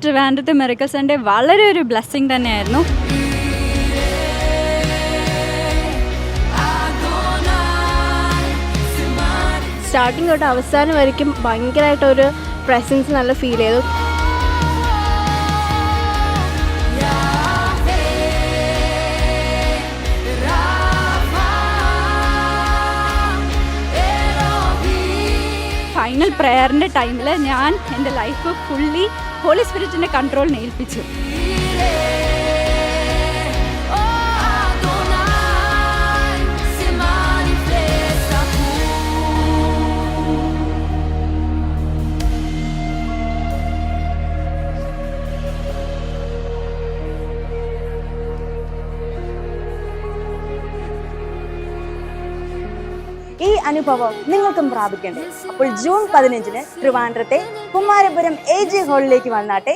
ട്രിവാൻഡ്രത്തെ miracle Sunday വളരെ ഒരു blessing തന്നെയായിരുന്നു. സ്റ്റാർട്ടിങ് തൊട്ട് അവസാനം വരയ്ക്കും ഭയങ്കരമായിട്ടൊരു പ്രസൻസ് നല്ല ഫീൽ ചെയ്തു. ഫൈനൽ പ്രയറിൻ്റെ ടൈമിൽ ഞാൻ എൻ്റെ ലൈഫ് ഫുള്ളി ഹോളി സ്പിരിറ്റിൻ്റെ കൺട്രോളിനെ ഏൽപ്പിച്ചു. ഈ അനുഭവം നിങ്ങൾക്കും പ്രാപിക്കണ്ടേ? അപ്പോൾ ജൂൺ 15 ട്രിവാൻഡ്രത്തെ കുമാരപുരം AJ ഹാളിലേക്ക് വന്നാട്ടെ.